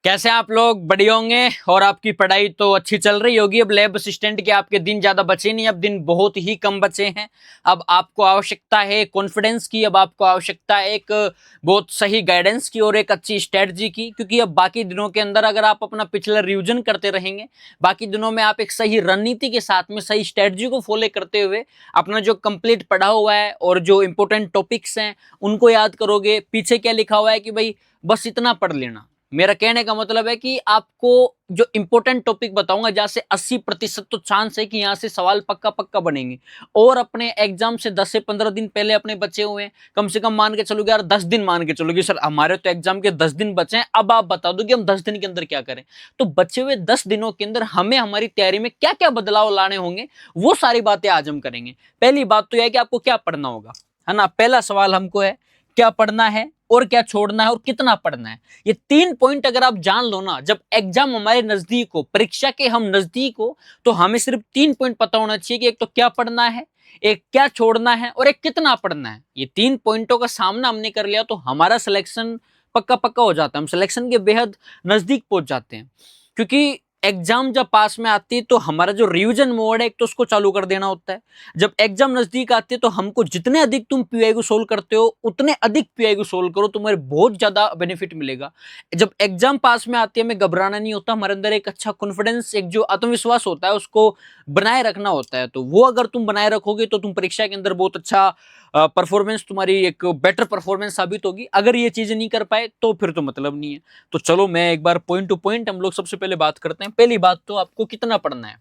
कैसे आप लोग? बढ़िया होंगे और आपकी पढ़ाई तो अच्छी चल रही होगी। अब लैब असिस्टेंट के आपके दिन ज्यादा बचे नहीं, अब दिन बहुत ही कम बचे हैं। अब आपको आवश्यकता है कॉन्फिडेंस की, अब आपको आवश्यकता है एक बहुत सही गाइडेंस की और एक अच्छी स्ट्रेटजी की, क्योंकि अब बाकी दिनों के अंदर अगर आप अपना पिछला रिवीजन करते रहेंगे, बाकी दिनों में आप एक सही रणनीति के साथ में सही स्ट्रेटजी को फॉलो करते हुए अपना जो कंप्लीट पढ़ा हुआ है और जो इंपॉर्टेंट टॉपिक्स हैं उनको याद करोगे। पीछे क्या लिखा हुआ है कि भाई बस इतना पढ़ लेना। मेरा कहने का मतलब है कि आपको जो इंपॉर्टेंट टॉपिक बताऊंगा, जहां से 80% तो चांस है कि यहां से सवाल पक्का पक्का बनेंगे। और अपने एग्जाम से 10 से 15 दिन पहले अपने बचे हुए हैं, कम से कम मान के चलोगे यार 10 दिन मान के चलोगे सर हमारे तो एग्जाम के 10 दिन बचे हैं, अब आप बता दो कि हम 10 दिन के अंदर क्या करें। तो बचे हुए 10 दिनों के अंदर हमें हमारी तैयारी में क्या क्या बदलाव लाने होंगे, वो सारी बातें आज हम करेंगे। पहली बात तो यह है कि आपको क्या पढ़ना होगा, है ना। पहला सवाल हमको है क्या पढ़ना है और क्या छोड़ना है और कितना पढ़ना है। ये 3 पॉइंट अगर आप जान लो ना, जब एग्जाम हमारे नजदीक हो, परीक्षा के हम नजदीक हो, तो हमें सिर्फ 3 पॉइंट पता होना चाहिए कि एक तो क्या पढ़ना है, एक क्या छोड़ना है और एक कितना पढ़ना है। ये 3 पॉइंटों का सामना हमने कर लिया तो हमारा सिलेक्शन पक्का पक्का हो जाता है, हम सिलेक्शन के बेहद नजदीक पहुंच जाते हैं। क्योंकि एग्जाम जब पास में आती है तो हमारा जो रिवीजन मोड है एक तो उसको चालू कर देना होता है। जब एग्जाम नजदीक आती है तो हमको जितने अधिक तुम पीआई को सोल्व करते हो उतने अधिक पीआई को सोल्व करो, तुम्हारे बहुत ज्यादा बेनिफिट मिलेगा। जब एग्जाम पास में आती है हमें घबराना नहीं होता, हमारे अंदर एक अच्छा कॉन्फिडेंस, एक जो आत्मविश्वास होता है उसको बनाए रखना होता है। तो वो अगर तुम बनाए रखोगे तो तुम परीक्षा के अंदर बहुत अच्छा परफॉर्मेंस, तुम्हारी एक बेटर परफॉर्मेंस साबित होगी। अगर ये चीजें नहीं कर पाए तो फिर तो मतलब नहीं है। तो चलो मैं एक बार पॉइंट टू पॉइंट हम लोग सबसे पहले बात करते हैं। पहली बात तो आपको कितना पढ़ना है।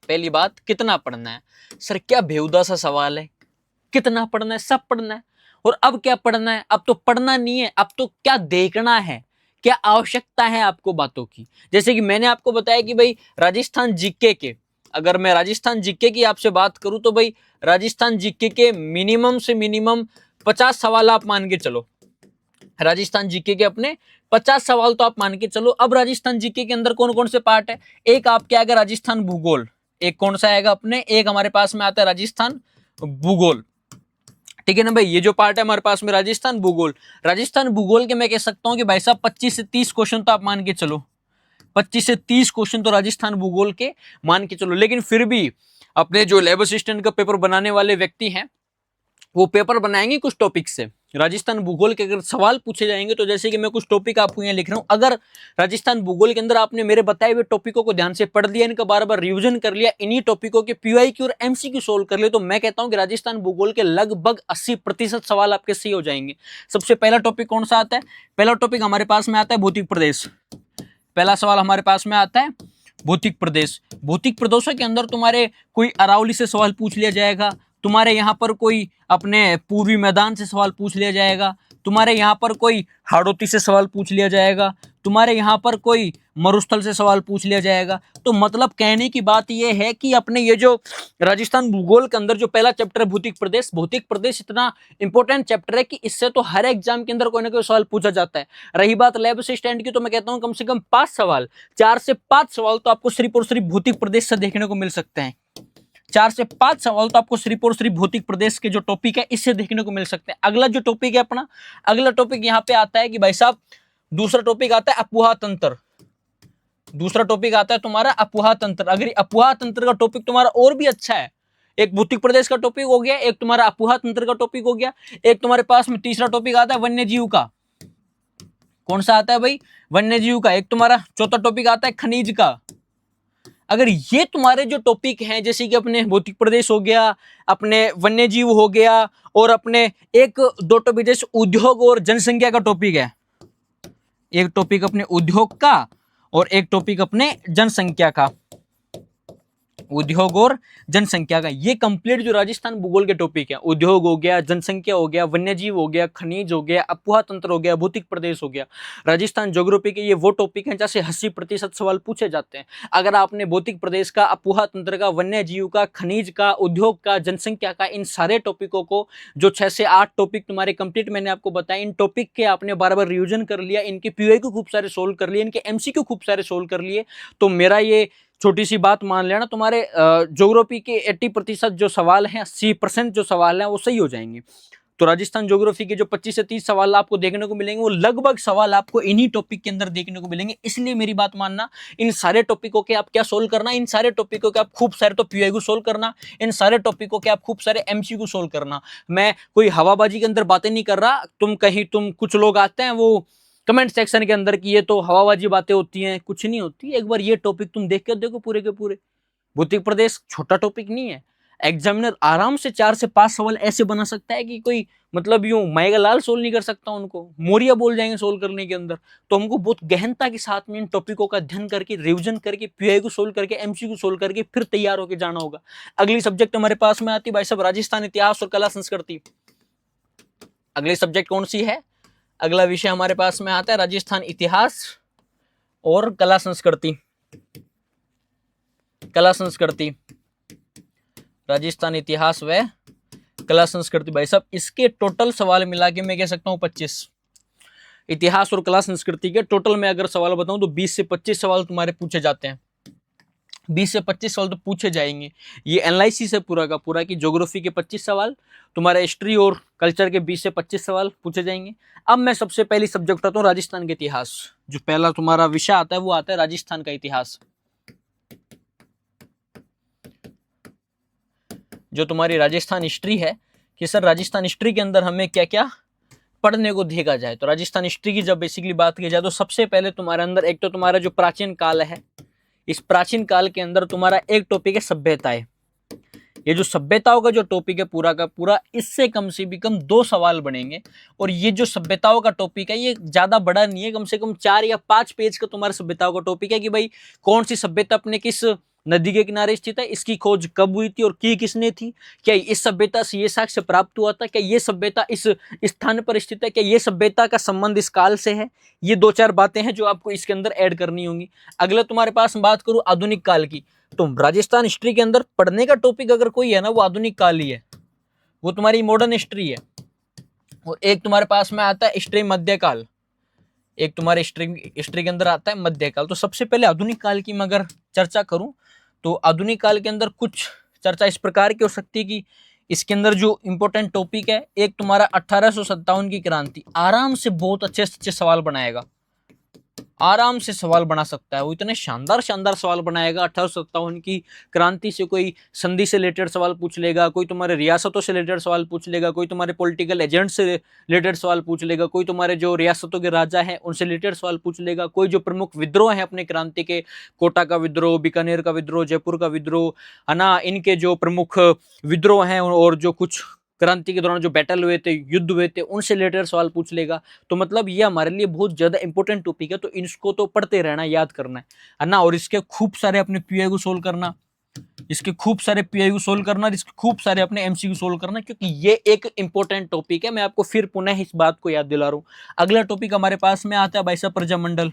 पहली बात कितना पढ़ना है। सर क्या बेहुदा सा सवाल है, कितना पढ़ना है, सब पढ़ना है। और अब क्या पढ़ना है? अब तो पढ़ना नहीं है, अब तो क्या देखना है, क्या आवश्यकता है आपको बातों की। जैसे कि मैंने आपको बताया कि भाई राजस्थान जीके के, अगर मैं राजस्थान जीके की आपसे बात करूं तो भाई राजस्थान जीके के मिनिमम से मिनिमम 50 सवाल आप मान के चलो। राजस्थान जीके के अपने 50 सवाल तो आप मान के चलो। अब राजस्थान जीके के अंदर कौन कौन से पार्ट है? एक आपके आएगा राजस्थान भूगोल, एक कौन सा आएगा अपने, एक हमारे पास में आता है राजस्थान भूगोल। ठीक है ना भाई, ये जो पार्ट है हमारे पास में राजस्थान भूगोल। राजस्थान भूगोल के मैं कह सकता हूं कि भाई साहब 25 से 30 क्वेश्चन तो आप मान के चलो, 25 से 30 क्वेश्चन तो राजस्थान भूगोल के मान के चलो। लेकिन फिर भी अपने जो लैब असिस्टेंट का पेपर बनाने वाले व्यक्ति हैं वो पेपर बनाएंगे कुछ टॉपिक से। राजस्थान भूगोल के अगर सवाल पूछे जाएंगे तो जैसे कि मैं कुछ टॉपिक आपको यहाँ लिख रहा हूँ, अगर राजस्थान भूगोल के अंदर आपने मेरे बताए हुए टॉपिकों को ध्यान से पढ़ लिया, इनका बार बार रिवीजन कर लिया, इन्हीं टॉपिकों के पीवाईक्यू और एमसीक्यू सोल्व कर लिए, तो मैं कहता हूं कि राजस्थान भूगोल के लगभग 80% सवाल आपके सही हो जाएंगे। सबसे पहला टॉपिक कौन सा आता है? पहला टॉपिक हमारे पास में आता है भौतिक प्रदेश। पहला सवाल हमारे पास में आता है भौतिक प्रदेश। भौतिक प्रदेशों के अंदर तुम्हारे कोई अरावली से सवाल पूछ लिया जाएगा, तुम्हारे यहाँ पर कोई अपने पूर्वी मैदान से सवाल पूछ लिया जाएगा, तुम्हारे यहाँ पर कोई हाड़ौती से सवाल पूछ लिया जाएगा, तुम्हारे यहाँ पर कोई मरुस्थल से सवाल पूछ लिया जाएगा। तो मतलब कहने की बात यह है कि अपने ये जो राजस्थान भूगोल के अंदर जो पहला चैप्टर है भौतिक प्रदेश, भौतिक प्रदेश इतना इंपॉर्टेंट चैप्टर है कि इससे तो हर एग्जाम के अंदर कोई ना कोई सवाल पूछा जाता है। रही बात लैब असिस्टेंट की, तो मैं कहता हूं कम से कम 5 सवाल, 4 से 5 सवाल तो आपको सिर्फ और सिर्फ भौतिक प्रदेश से देखने को मिल सकते हैं। 4 से 5 सवाल तो आपको सिर्फ और सिर्फ भौतिक प्रदेश के जो टॉपिक है इससे देखने को मिल सकते हैं। अगला जो टॉपिक है अपना, अगला टॉपिक यहाँ पे आता है कि भाई साहब दूसरा टॉपिक आता है अपुहा तंत्र। दूसरा टॉपिक आता है तुम्हारा अपुहा तंत्र। अगर अपुहा तंत्र का टॉपिक तुम्हारा और भी अच्छा है, एक भौतिक प्रदेश का टॉपिक हो गया, एक तुम्हारा अपुहा तंत्र का टॉपिक हो गया, एक तुम्हारे पास में तीसरा टॉपिक आता है वन्य जीव का। कौन सा आता है भाई? वन्य जीव का। एक तुम्हारा चौथा टॉपिक आता है खनिज का। अगर ये तुम्हारे जो टॉपिक हैं, जैसे कि अपने भौतिक प्रदेश हो गया, अपने वन्य जीव हो गया, और अपने एक दो टॉपिक जैसे उद्योग और जनसंख्या का टॉपिक है, एक टॉपिक अपने उद्योग का और एक टॉपिक अपने जनसंख्या का, उद्योग और जनसंख्या का। ये कंप्लीट जो राजस्थान भूगोल के टॉपिक है, उद्योग हो गया, जनसंख्या हो गया, वन्यजीव हो गया, खनिज हो गया, अपुहा तंत्र हो गया, भौतिक प्रदेश हो गया, राजस्थान ज्योग्राफी के ये वो टॉपिक हैं जैसे 80% सवाल पूछे जाते हैं। अगर आपने भौतिक प्रदेश का, अपुहा तंत्र का, वन्यजीव का, खनिज का, उद्योग का, जनसंख्या का, इन सारे टॉपिकों को जो 6 से 8 टॉपिक तुम्हारे कंप्लीट मैंने आपको बताया, इन टॉपिक के आपने बार बार रिविजन कर लिया, इनके पीवाई को खूब सारे सोल्व कर लिए, इनके एमसीक्यू खूब सारे सोल्व कर लिए, तो मेरा ये छोटी सी बात मान लेना, तुम्हारे ज्योग्राफी के 80% जो सवाल हैं, 80% जो सवाल हैं वो सही हो जाएंगे। तो राजस्थान ज्योग्राफी के जो 25 से 30 सवाल आपको देखने को मिलेंगे वो लगभग सवाल आपको इन्हीं टॉपिक के अंदर देखने को मिलेंगे। इसलिए मेरी बात मानना, इन सारे टॉपिकों के आप क्या सोल्व करना, इन सारे टॉपिकों के आप खूब सारे तो पीआईक्यू सोल्व करना, इन सारे टॉपिकों के आप खूब सारे एमसीक्यू सोल्व करना। मैं कोई हवाबाजी के अंदर बातें नहीं कर रहा। तुम कुछ लोग आते हैं वो कमेंट सेक्शन के अंदर की ये तो हवाबाजी बातें होती हैं, कुछ नहीं होती। एक बार ये टॉपिक तुम देख के देखो पूरे के पूरे। भौतिक प्रदेश छोटा टॉपिक नहीं है। एग्जामिनर आराम से 4 से 5 सवाल ऐसे बना सकता है कि कोई मतलब यूं माइगा लाल सोल्व नहीं कर सकता, उनको मोरिया बोल जाएंगे सोल्व करने के अंदर। तो हमको बहुत गहनता के साथ में इन टॉपिकों का अध्ययन करके, रिवीजन करके, पीआईक्यू सोल्व करके, एमसीक्यू सोल्व करके फिर तैयार होकर जाना होगा। अगली सब्जेक्ट हमारे पास में आती है भाई साहब राजस्थान इतिहास और कला संस्कृति। अगली सब्जेक्ट कौन सी है? अगला विषय हमारे पास में आता है राजस्थान इतिहास और कला संस्कृति। कला संस्कृति, राजस्थान इतिहास व कला संस्कृति। भाई साहब इसके टोटल सवाल मिला के मैं कह सकता हूं 25। इतिहास और कला संस्कृति के टोटल में अगर सवाल बताऊं तो 20 से 25 सवाल तुम्हारे पूछे जाते हैं। 20 से 25 सवाल तो पूछे जाएंगे। ये एनालिसिस है पूरा का पूरा कि ज्योग्राफी के 25 सवाल, तुम्हारे हिस्ट्री और कल्चर के 20 से 25 सवाल पूछे जाएंगे। अब मैं सबसे पहली सब्जेक्ट उठाता हूँ राजस्थान के इतिहास। जो पहला तुम्हारा विषय आता है वो आता है राजस्थान का इतिहास। जो तुम्हारी राजस्थान हिस्ट्री है कि सर राजस्थान हिस्ट्री के अंदर हमें क्या क्या पढ़ने को देखा जाए, तो राजस्थान हिस्ट्री की जब बेसिकली बात की जाए तो सबसे पहले तुम्हारे अंदर एक तो तुम्हारा जो प्राचीन काल है, इस प्राचीन काल के अंदर तुम्हारा एक टॉपिक है सभ्यताएं। ये जो सभ्यताओं का जो टॉपिक है पूरा का पूरा, इससे कम से भी कम 2 सवाल बनेंगे। और ये जो सभ्यताओं का टॉपिक है ये ज्यादा बड़ा नहीं है, कम से कम 4 या 5 पेज का तुम्हारा सभ्यताओं का टॉपिक है कि भाई कौन सी सभ्यता अपने किस नदी के किनारे स्थित है, इसकी खोज कब हुई थी और की किसने थी, क्या इस सभ्यता से ये साक्ष्य प्राप्त हुआ था, क्या ये सभ्यता इस स्थान पर स्थित है, क्या ये सभ्यता का संबंध इस काल से है। ये 2-4 बातें हैं जो आपको इसके अंदर ऐड करनी होंगी। अगला तुम्हारे पास बात करूं आधुनिक काल की, तो राजस्थान हिस्ट्री के अंदर पढ़ने का टॉपिक अगर कोई है ना वो आधुनिक काल ही है, वो तुम्हारी मॉडर्न हिस्ट्री है। और एक तुम्हारे पास में आता है हिस्ट्री मध्यकाल, एक तुम्हारे हिस्ट्री के अंदर आता है मध्यकाल। तो सबसे पहले आधुनिक काल की मैं अगर चर्चा करूं तो आधुनिक काल के अंदर कुछ चर्चा इस प्रकार की हो सकती है कि इसके अंदर जो इंपॉर्टेंट टॉपिक है, एक तुम्हारा 1857 की क्रांति। आराम से बहुत अच्छे अच्छे सवाल बनाएगा, आराम से सवाल बना सकता है वो, इतने शानदार शानदार सवाल बनाएगा। 1857 की क्रांति से कोई संधि से रिलेटेड सवाल पूछ लेगा, कोई तुम्हारे रियासतों से रिलेटेड सवाल पूछ लेगा, कोई तुम्हारे पॉलिटिकल एजेंट से रिलेटेड सवाल पूछ लेगा, कोई तुम्हारे जो रियासतों के राजा हैं उनसे रिलेटेड सवाल पूछ लेगा, कोई जो प्रमुख विद्रोह हैं अपने क्रांति के, कोटा का विद्रोह, बीकानेर का विद्रोह, जयपुर का विद्रोह है ना, इनके जो प्रमुख विद्रोह हैं और जो कुछ क्रांति के दौरान जो बैटल हुए थे, युद्ध हुए थे, उनसे रिलेटेड सवाल पूछ लेगा। तो मतलब ये हमारे लिए बहुत ज्यादा इंपॉर्टेंट टॉपिक है, तो इसको तो पढ़ते रहना, याद करना है ना। और इसके खूब सारे अपने पीआईक्यू सोल्व करना, इसके खूब सारे पीआईक्यू सोल्व करना, इसके खूब सारे अपने एमसीक्यू सोल्व करना, क्योंकि ये एक इंपॉर्टेंट टॉपिक है। मैं आपको फिर पुनः इस बात को याद दिला रहा हूँ। अगला टॉपिक हमारे पास में आता है भाई साहब प्रजामंडल।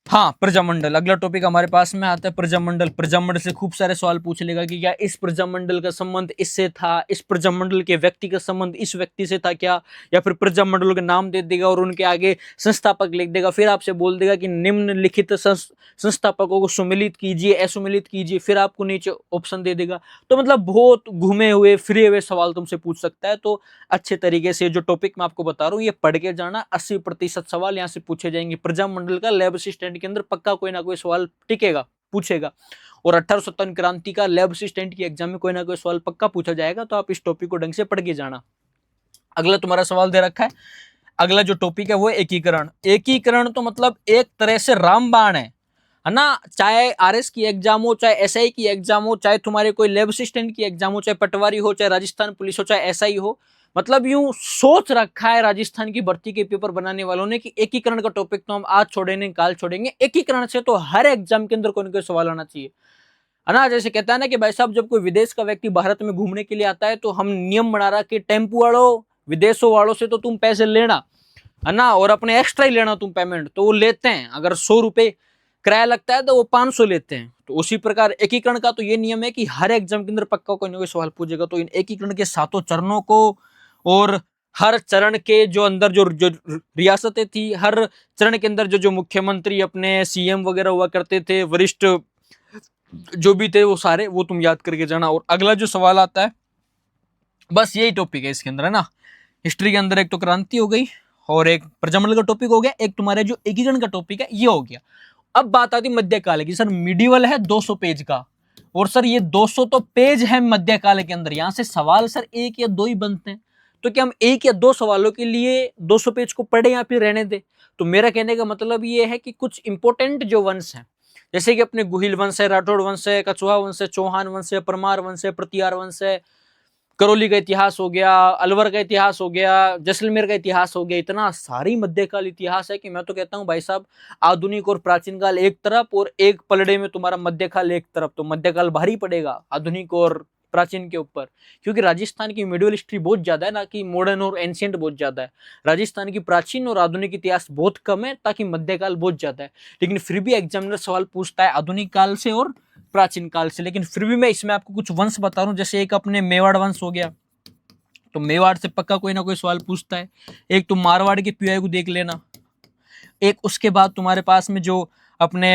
हाँ, प्रजामंडल अगला टॉपिक हमारे पास में आता है प्रजामंडल। प्रजामंडल से खूब सारे सवाल पूछ लेगा कि क्या इस प्रजामंडल का संबंध इससे था, इस प्रजामंडल के व्यक्ति का संबंध इस व्यक्ति से था क्या, या फिर प्रजामंडल के नाम दे देगा और उनके आगे संस्थापक लिख देगा, फिर आपसे बोल देगा कि निम्नलिखित संस्थापकों को सुमिलित कीजिए, असुमिलित कीजिए, फिर आपको नीचे ऑप्शन दे देगा। तो मतलब बहुत घूमे हुए फिरे हुए सवाल तुमसे पूछ सकता है। तो अच्छे तरीके से जो टॉपिक मैं आपको बता रहा हूँ ये पढ़ के जाना। 80% सवाल यहाँ से पूछे जाएंगे। प्रजामंडल का लैब असिस्टेंट के अंदर पक्का कोई ना कोई सवाल टिकेगा, पूछेगा। और 1857 क्रांति का लैब असिस्टेंट की एग्जाम में कोई ना कोई सवाल पक्का पूछा जाएगा। तो आप इस टॉपिक को ढंग से पढ़ के जाना। अगला तुम्हारा सवाल दे रखा है, अगला जो टॉपिक है वो एकीकरण। एकीकरण तो मतलब एक तरह से रामबाण है ना। चाहे आरएस की एग्जाम हो, चाहे एसआई की एग्जाम हो, चाहे तुम्हारे कोई लैब असिस्टेंट की एग्जाम हो, चाहे पटवारी हो, चाहे राजस्थान पुलिस हो, चाहे एसआई हो, मतलब यूं सोच रखा है राजस्थान की भर्ती के पेपर बनाने वालों ने कि एकीकरण का टॉपिक तो हम आज छोड़ेंगे, काल छोड़ेंगे। एकीकरण से तो हर एग्जाम के अंदर कोई ना कोई सवाल आना चाहिए, है ना। जैसे कहता है ना कि भाई साहब जब कोई विदेश का व्यक्ति भारत में घूमने के लिए आता है तो हम नियम बना रहा कि टेम्पो वालों, विदेशों वालों से तो तुम पैसे लेना, है ना, और अपने एक्स्ट्रा ही लेना तुम पेमेंट। तो वो लेते हैं, अगर 100 रुपए किराया लगता है तो वो 500 लेते हैं। तो उसी प्रकार एकीकरण का तो ये नियम है कि हर एग्जाम के अंदर पक्का कोई ना कोई सवाल पूछेगा। तो इन एकीकरण के 7 चरणों को और हर चरण के जो अंदर जो रियासतें थी, हर चरण के अंदर जो मुख्यमंत्री अपने सीएम वगैरह हुआ करते थे, वरिष्ठ जो भी थे वो सारे, वो तुम याद करके जाना। और अगला जो सवाल आता है बस यही टॉपिक है इसके अंदर, है ना। हिस्ट्री के अंदर एक तो क्रांति हो गई और एक प्रजामंडल का टॉपिक हो गया, एक तुम्हारे जो एकीकरण का टॉपिक है ये हो गया। अब बात आती मध्यकाल की। सर मिडिवल है 200 पेज का, और सर ये 200 तो पेज है मध्यकाल के अंदर। यहां से सवाल सर एक या दो ही बनते हैं, तो क्या हम एक या दो सवालों के लिए 200 पेज को पढ़े या फिर रहने दे? तो मेरा कहने का मतलब ये है कि कुछ इंपोर्टेंट जो वंश हैं, जैसे कि अपने गुहिल वंश है, राठौड़ वंश है, कछुआ वंश है, चौहान वंश है, परमार वंश है, प्रतिहार वंश है, करौली का इतिहास हो गया, अलवर का इतिहास हो गया, जैसलमेर का इतिहास हो गया, इतना सारी मध्यकाल इतिहास है कि मैं तो कहता हूं भाई साहब, आधुनिक और प्राचीन काल एक तरफ और एक पलड़े में तुम्हारा मध्यकाल एक तरफ, तो मध्यकाल भारी पड़ेगा आधुनिक और प्राचीन के ऊपर, क्योंकि राजस्थान की मिडिवल हिस्ट्री बहुत ज्यादा है ना, कि मॉडर्न और एंशियंट बहुत ज्यादा है। राजस्थान की प्राचीन और आधुनिक इतिहास बहुत कम है, ताकि मध्यकाल बहुत ज्यादा है। लेकिन फिर भी एग्जामिनर सवाल पूछता है आधुनिक काल से और प्राचीन काल से। लेकिन फिर भी मैं इसमें आपको कुछ वंश बता रहा हूं, जैसे एक अपने मेवाड़ वंश हो गया, तो मेवाड़ से पक्का कोई ना कोई सवाल पूछता है। एक तो मारवाड़ के पीआई को देख लेना। एक उसके बाद तुम्हारे पास में जो अपने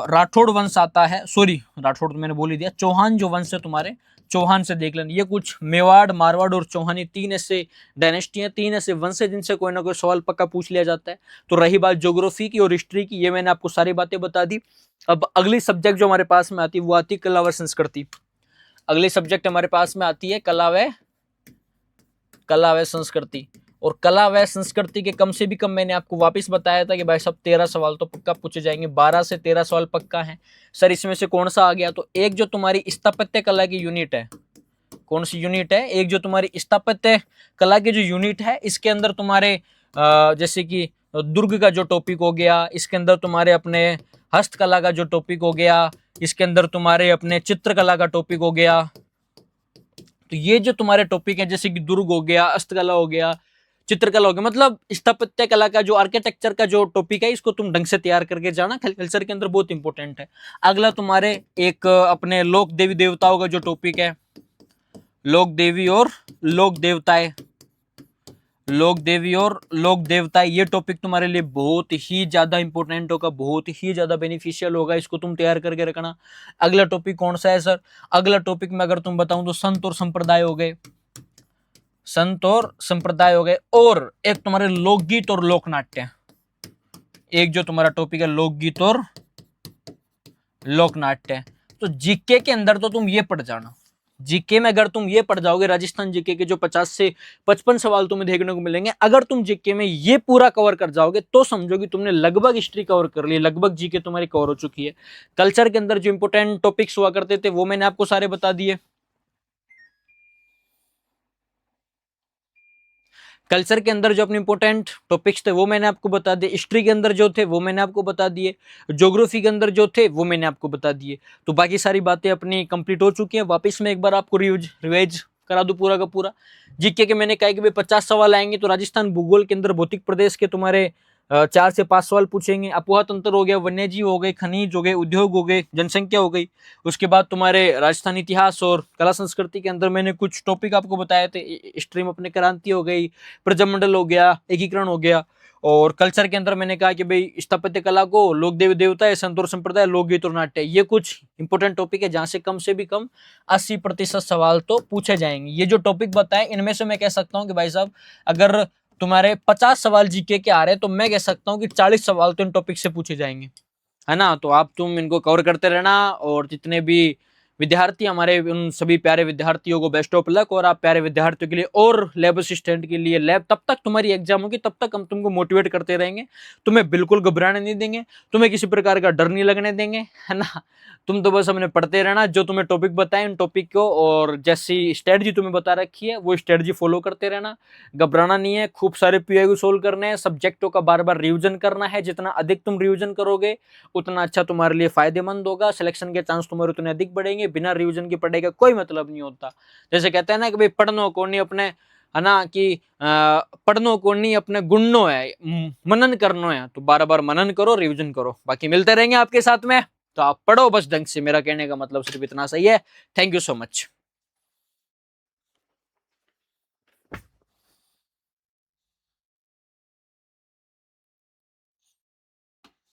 राठौड़ वंश आता है, सॉरी राठौड़ तो मैंने बोल ही दिया, चौहान जो वंश है तुम्हारे, चौहान से देख लेना। ये कुछ मेवाड़, मारवाड़ और चौहानी तीन ऐसे डायनेस्टियां, तीन ऐसे वंश है जिनसे कोई ना कोई सवाल पक्का पूछ लिया जाता है। तो रही बात ज्योग्राफी की और हिस्ट्री की, ये मैंने आपको सारी बातें बता दी। अब अगली सब्जेक्ट जो हमारे पास में आती है वो आती है कला व संस्कृति। अगली सब्जेक्ट हमारे पास में आती है कला व संस्कृति। और कला व संस्कृति के कम से भी कम मैंने आपको वापस बताया था कि भाई साहब 13 सवाल तो पक्का पूछे जाएंगे, 12 से 13 सवाल पक्का है। सर इसमें से कौन सा आ गया? तो एक जो तुम्हारी स्थापत्य कला की यूनिट है, कौन सी यूनिट है? एक जो तुम्हारी स्थापत्य कला की जो यूनिट है, इसके अंदर तुम्हारे जैसे कि दुर्ग का जो टॉपिक हो गया, इसके अंदर तुम्हारे अपने हस्तकला का जो टॉपिक हो गया, इसके अंदर तुम्हारे अपने चित्रकला का टॉपिक हो गया। तो ये जो तुम्हारे टॉपिक है, जैसे कि दुर्ग हो गया, हस्तकला हो गया, चित्रकला हो गया, मतलब स्थापत्य कला का जो आर्किटेक्चर का जो टॉपिक है, इसको तुम ढंग से तैयार करके जाना, कल्चर के अंदर बहुत इंपॉर्टेंट है। अगला तुम्हारे एक अपने लोक देवी देवताओं का जो टॉपिक है, लोक देवी और लोक देवताएं, लोक देवी और लोक देवताएं, ये टॉपिक तुम्हारे लिए बहुत ही ज्यादा इंपॉर्टेंट होगा, बहुत ही ज्यादा बेनिफिशियल होगा, इसको तुम तैयार करके रखना। अगला टॉपिक कौन सा है सर? अगला टॉपिक में अगर तुम बताऊं तो संत और संप्रदाय हो गए, संत और संप्रदाय हो गए। और एक तुम्हारे लोकगीत और लोकनाट्य, एक जो तुम्हारा टॉपिक है लोकगीत और लोकनाट्य। तो जीके के अंदर तो तुम ये पढ़ जाना, जीके में अगर तुम ये पढ़ जाओगे, राजस्थान जीके के जो 50 से 55 सवाल तुम्हें देखने को मिलेंगे, अगर तुम जीके में ये पूरा कवर कर जाओगे तो समझो कि तुमने लगभग हिस्ट्री कवर कर ली, लगभग जीके तुम्हारी कवर हो चुकी है। कल्चर के अंदर जो इंपोर्टेंट टॉपिक्स हुआ करते थे वो मैंने आपको सारे बता दिए। कल्चर के अंदर जो अपने इंपोर्टेंट टॉपिक्स थे वो मैंने आपको बता दिए, हिस्ट्री के अंदर जो थे वो मैंने आपको बता दिए, ज्योग्राफी के अंदर जो थे वो मैंने आपको बता दिए। तो बाकी सारी बातें अपनी कंप्लीट हो चुकी हैं। वापस में एक बार आपको रिवाइज करा दूं पूरा का पूरा। जीके के मैंने कहा कि भाई 50 सवाल आएंगे, तो राजस्थान भूगोल के अंदर भौतिक प्रदेश के तुम्हारे 4 से 5 सवाल पूछेंगे। अपोहा तंत्र हो गया, वन्य जीव हो गए, खनिज हो गए, उद्योग हो गए, जनसंख्या हो गई। उसके बाद तुम्हारे राजस्थान इतिहास और कला संस्कृति के अंदर मैंने कुछ टॉपिक आपको बताए थे। हिस्ट्री में अपने क्रांति हो गई, प्रजामंडल हो गया, एकीकरण हो गया। और कल्चर के अंदर मैंने कहा कि भाई स्थापत्य कला को, लोक देवी देवता है, संत और संप्रदाय, लोकगीत और नाट्य, ये कुछ इंपोर्टेंट टॉपिक है जहां से भी कम 80% सवाल तो पूछे जाएंगे। ये जो टॉपिक बताए इनमें से मैं कह सकता हूँ कि भाई साहब अगर तुम्हारे 50 सवाल जीके के आ रहे हैं तो मैं कह सकता हूँ कि 40 सवाल तो इन टॉपिक से पूछे जाएंगे, है ना। तो आप तुम इनको कवर करते रहना। और जितने भी विद्यार्थी हमारे, उन सभी प्यारे विद्यार्थियों को बेस्ट ऑफ लक। और आप प्यारे विद्यार्थियों के लिए और लैब असिस्टेंट के लिए लैब, तब तक तुम्हारी एग्जाम होगी तब तक हम तुमको मोटिवेट करते रहेंगे, तुम्हें बिल्कुल घबराने नहीं देंगे, तुम्हें किसी प्रकार का डर नहीं लगने देंगे, है ना। तुम तो बस हमने पढ़ते रहना, जो तुम्हें टॉपिक बताए उन टॉपिक को और जैसी स्ट्रेटजी तुम्हें बता रखी है वो स्ट्रेटजी फॉलो करते रहना। घबराना नहीं है, खूब सारे पीआईक्यू सोल्व करने हैं, सब्जेक्टों का बार बार रिविजन करना है। जितना अधिक तुम रिविजन करोगे उतना अच्छा तुम्हारे लिए फायदेमंद होगा, सिलेक्शन के चांस तुम्हारे उतने अधिक बढ़ेंगे। बिना रिविजन के पढ़ाई का कोई मतलब नहीं होता। जैसे कहते हैं ना कि भाई पढ़नो को नहीं अपने, है ना, कि पढ़नो को नहीं अपने गुणनो है, मनन करनो है। तो बार बार मनन करो, रिविजन करो, बाकी मिलते रहेंगे आपके साथ में। तो आप पढ़ो बस ढंग से, मेरा कहने का मतलब सिर्फ इतना सही है। Thank you so much.